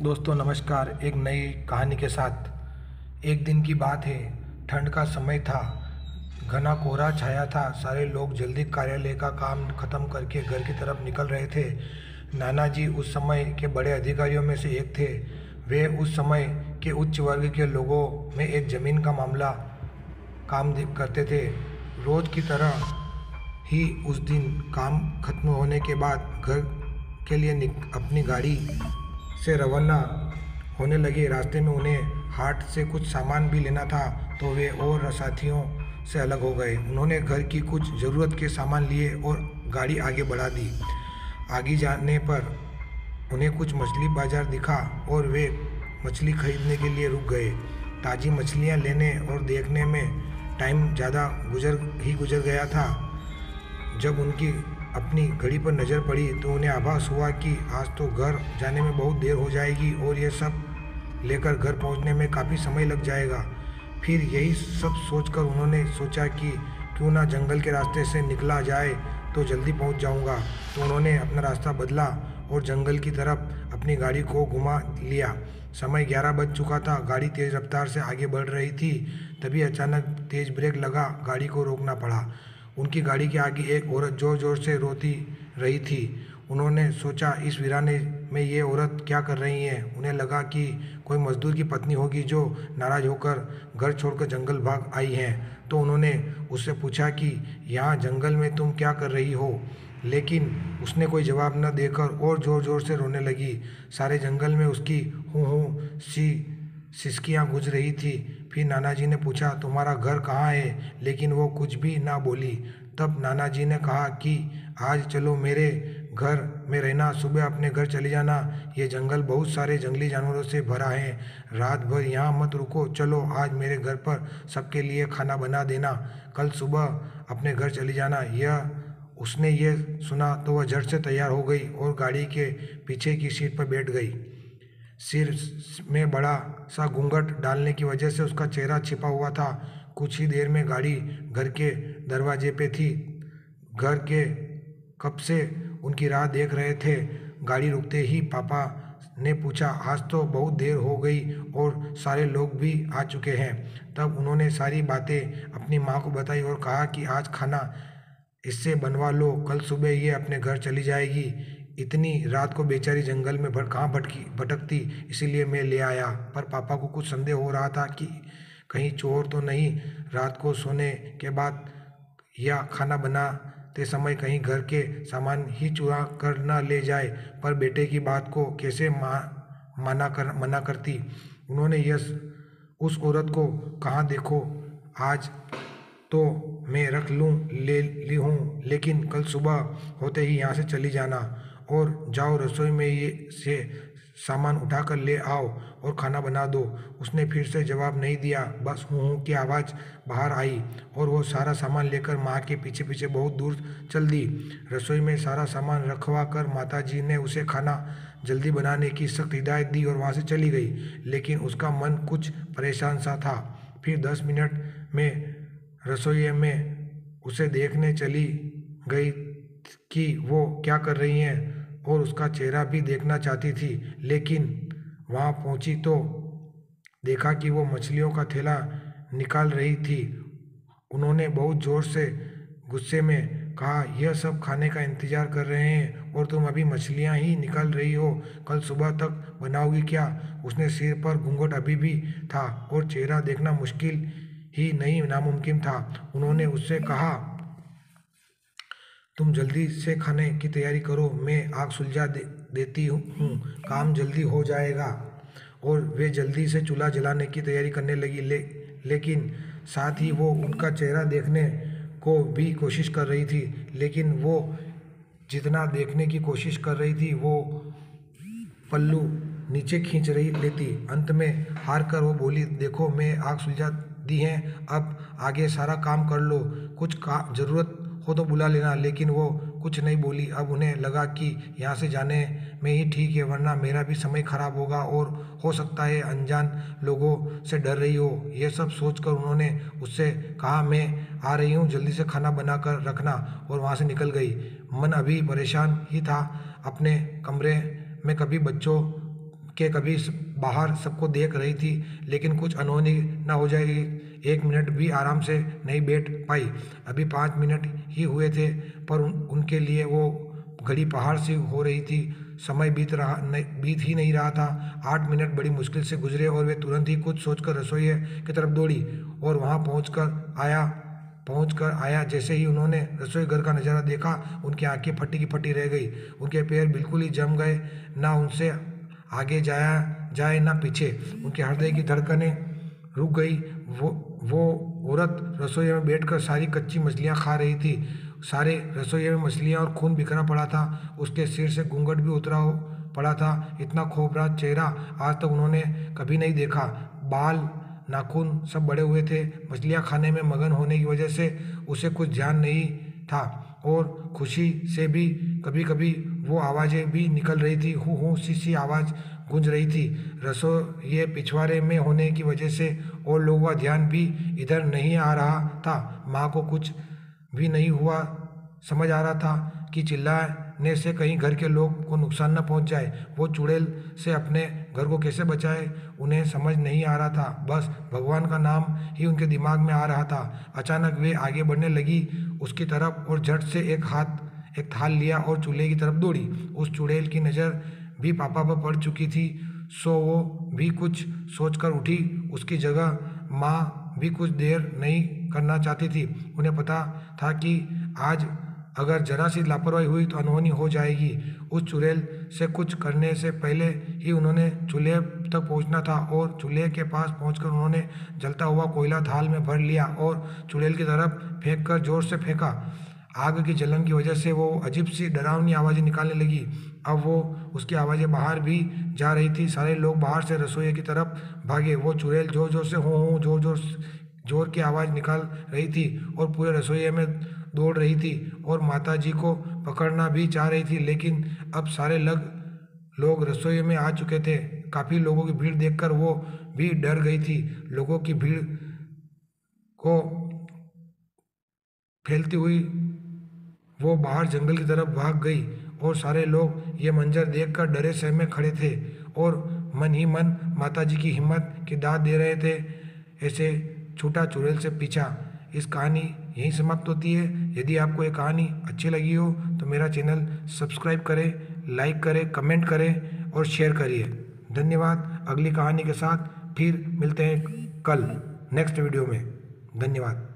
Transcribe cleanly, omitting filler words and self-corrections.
दोस्तों नमस्कार। एक नई कहानी के साथ। एक दिन की बात है। ठंड का समय था। घना कोहरा छाया था। सारे लोग जल्दी कार्यालय का काम खत्म करके घर की तरफ निकल रहे थे। नाना जी उस समय के बड़े अधिकारियों में से एक थे। वे उस समय के उच्च वर्ग के लोगों में एक जमीन का मामला करते थे। रोज की तरह ही उस दिन काम खत्म होने के बाद घर के लिए अपनी गाड़ी से रवाना होने लगे। रास्ते में उन्हें हाट से कुछ सामान भी लेना था, तो वे और साथियों से अलग हो गए। उन्होंने घर की कुछ ज़रूरत के सामान लिए और गाड़ी आगे बढ़ा दी। आगे जाने पर उन्हें कुछ मछली बाजार दिखा और वे मछली खरीदने के लिए रुक गए। ताज़ी मछलियां लेने और देखने में टाइम ज़्यादा गुजर गया था। जब उनकी अपनी घड़ी पर नज़र पड़ी तो उन्हें आभास हुआ कि आज तो घर जाने में बहुत देर हो जाएगी और ये सब लेकर घर पहुंचने में काफ़ी समय लग जाएगा। फिर यही सब सोचकर उन्होंने सोचा कि क्यों ना जंगल के रास्ते से निकला जाए तो जल्दी पहुंच जाऊंगा। तो उन्होंने अपना रास्ता बदला और जंगल की तरफ अपनी गाड़ी को घुमा लिया। समय 11 बज चुका था। गाड़ी तेज़ रफ्तार से आगे बढ़ रही थी। तभी अचानक तेज़ ब्रेक लगा। गाड़ी को रोकना पड़ा। उनकी गाड़ी के आगे एक औरत ज़ोर ज़ोर से रोती रही थी। उन्होंने सोचा इस वीराने में ये औरत क्या कर रही है। उन्हें लगा कि कोई मजदूर की पत्नी होगी जो नाराज़ होकर घर छोड़कर जंगल भाग आई है। तो उन्होंने उससे पूछा कि यहाँ जंगल में तुम क्या कर रही हो। लेकिन उसने कोई जवाब न देकर और ज़ोर ज़ोर से रोने लगी। सारे जंगल में उसकी हूँ हूँ सी सिसकियाँ गूंज रही थी। फिर नाना जी ने पूछा तुम्हारा घर कहाँ है, लेकिन वो कुछ भी ना बोली। तब नाना जी ने कहा कि आज चलो मेरे घर में रहना, सुबह अपने घर चले जाना। ये जंगल बहुत सारे जंगली जानवरों से भरा है। रात भर यहाँ मत रुको। चलो आज मेरे घर पर सबके लिए खाना बना देना, कल सुबह अपने घर चली जाना। यह उसने ये सुना तो वह झट से तैयार हो गई और गाड़ी के पीछे की सीट पर बैठ गई। सिर में बड़ा सा घूंघट डालने की वजह से उसका चेहरा छिपा हुआ था। कुछ ही देर में गाड़ी घर के दरवाजे पे थी। घर के कब से उनकी राह देख रहे थे। गाड़ी रुकते ही पापा ने पूछा आज तो बहुत देर हो गई और सारे लोग भी आ चुके हैं। तब उन्होंने सारी बातें अपनी माँ को बताई और कहा कि आज खाना इससे बनवा लो, कल सुबह ये अपने घर चली जाएगी। इतनी रात को बेचारी जंगल में कहाँ भटकती, इसीलिए मैं ले आया। पर पापा को कुछ संदेह हो रहा था कि कहीं चोर तो नहीं रात को सोने के बाद या खाना बनाते समय कहीं घर के सामान ही चुरा कर न ले जाए। पर बेटे की बात को कैसे मना करती। उन्होंने यस उस औरत को कहाँ देखो, आज तो मैं रख लूँ ले ली हूँ, लेकिन कल सुबह होते ही यहाँ से चली जाना और जाओ रसोई में ये से सामान उठाकर ले आओ और खाना बना दो। उसने फिर से जवाब नहीं दिया। बस हूँ की आवाज़ बाहर आई और वो सारा सामान लेकर माँ के पीछे पीछे बहुत दूर चल दी। रसोई में सारा सामान रखवा कर माता जी ने उसे खाना जल्दी बनाने की सख्त हिदायत दी और वहाँ से चली गई। लेकिन उसका मन कुछ परेशान सा था। फिर 10 मिनट में रसोई में उसे देखने चली गई कि वो क्या कर रही हैं और उसका चेहरा भी देखना चाहती थी। लेकिन वहाँ पहुँची तो देखा कि वो मछलियों का थैला निकाल रही थी। उन्होंने बहुत ज़ोर से गुस्से में कहा यह सब खाने का इंतज़ार कर रहे हैं और तुम अभी मछलियाँ ही निकाल रही हो, कल सुबह तक बनाओगी क्या। उसने सिर पर घूंघट अभी भी था और चेहरा देखना मुश्किल ही नहीं नामुमकिन था। उन्होंने उससे कहा तुम जल्दी से खाने की तैयारी करो, मैं आग सुलझा देती हूँ, काम जल्दी हो जाएगा। और वे जल्दी से चूल्हा जलाने की तैयारी करने लगी। लेकिन साथ ही वो उनका चेहरा देखने को भी कोशिश कर रही थी। लेकिन वो जितना देखने की कोशिश कर रही थी वो पल्लू नीचे खींच रही लेती। अंत में हार कर वो बोली देखो मैं आग सुलझा दी है, अब आगे सारा काम कर लो, कुछ का ज़रूरत हो तो बुला लेना। लेकिन वो कुछ नहीं बोली। अब उन्हें लगा कि यहाँ से जाने में ही ठीक है, वरना मेरा भी समय खराब होगा और हो सकता है अनजान लोगों से डर रही हो। यह सब सोचकर उन्होंने उससे कहा मैं आ रही हूँ, जल्दी से खाना बना कर रखना, और वहाँ से निकल गई। मन अभी परेशान ही था। अपने कमरे में कभी बच्चों के कभी बाहर सबको देख रही थी, लेकिन कुछ अनहोनी न हो जाए, 1 मिनट भी आराम से नहीं बैठ पाई। अभी 5 मिनट ही हुए थे, पर उनके लिए वो घड़ी पहाड़ सी हो रही थी। समय बीत ही नहीं रहा था। 8 मिनट बड़ी मुश्किल से गुजरे और वे तुरंत ही कुछ सोचकर रसोई की तरफ दौड़ी और वहाँ पहुंचकर आया। जैसे ही उन्होंने रसोई घर का नज़ारा देखा, उनकी आंखें फटी की फटी रह गई। उनके पैर बिल्कुल ही जम गए, ना उनसे आगे जाए ना पीछे। उनके हृदय की धड़कनें रुक गई। वो औरत रसोई में बैठकर सारी कच्ची मछलियाँ खा रही थी। सारे रसोई में मछलियाँ और खून बिखरा पड़ा था। उसके सिर से घूंघट भी उतरा पड़ा था। इतना खौफनाक चेहरा आज तक उन्होंने कभी नहीं देखा। बाल नाखून सब बड़े हुए थे। मछलियाँ खाने में मगन होने की वजह से उसे कुछ ध्यान नहीं था, और खुशी से भी कभी कभी वो आवाज़ें भी निकल रही थी। हूँ हूँ सी आवाज़ गूंज रही थी। रसोई पिछवाड़े में होने की वजह से और लोगों का ध्यान भी इधर नहीं आ रहा था। माँ को कुछ भी नहीं हुआ समझ आ रहा था कि चिल्लाने से कहीं घर के लोग को नुकसान न पहुंच जाए। वो चुड़ैल से अपने घर को कैसे बचाए, उन्हें समझ नहीं आ रहा था। बस भगवान का नाम ही उनके दिमाग में आ रहा था। अचानक वे आगे बढ़ने लगी उसकी तरफ और झट से एक थाल लिया और चूल्हे की तरफ दौड़ी। उस चुड़ैल की नज़र भी पापा पर पड़ चुकी थी, सो वो भी कुछ सोचकर उठी। उसकी जगह माँ भी कुछ देर नहीं करना चाहती थी। उन्हें पता था कि आज अगर जरा सी लापरवाही हुई तो अनहोनी हो जाएगी। उस चुड़ैल से कुछ करने से पहले ही उन्होंने चूल्हे तक पहुंचना था, और चूल्हे के पास पहुंचकर उन्होंने जलता हुआ कोयला थाल में भर लिया और चुड़ैल की तरफ फेंककर जोर से फेंका। आग की जलन की वजह से वो अजीब सी डरावनी आवाज़ें निकालने लगी। अब वो उसकी आवाज़ें बाहर भी जा रही थी। सारे लोग बाहर से रसोई की तरफ भागे। वो चुड़ैल जोर जोर से हो जोर की आवाज़ निकाल रही थी और पूरे रसोई में दौड़ रही थी और माताजी को पकड़ना भी चाह रही थी, लेकिन अब सारे लोग रसोई में आ चुके थे। काफ़ी लोगों की भीड़ देखकर वो भी डर गई थी। लोगों की भीड़ को फैलती हुई वो बाहर जंगल की तरफ भाग गई, और सारे लोग ये मंजर देखकर डरे सहमे खड़े थे और मन ही मन माताजी की हिम्मत की दाद दे रहे थे। ऐसे छूटा चुड़ैल से पीछा। इस कहानी यहीं समाप्त होती है। यदि आपको ये कहानी अच्छी लगी हो तो मेरा चैनल सब्सक्राइब करें, लाइक करें, कमेंट करें और शेयर करिए। धन्यवाद। अगली कहानी के साथ फिर मिलते हैं कल नेक्स्ट वीडियो में। धन्यवाद।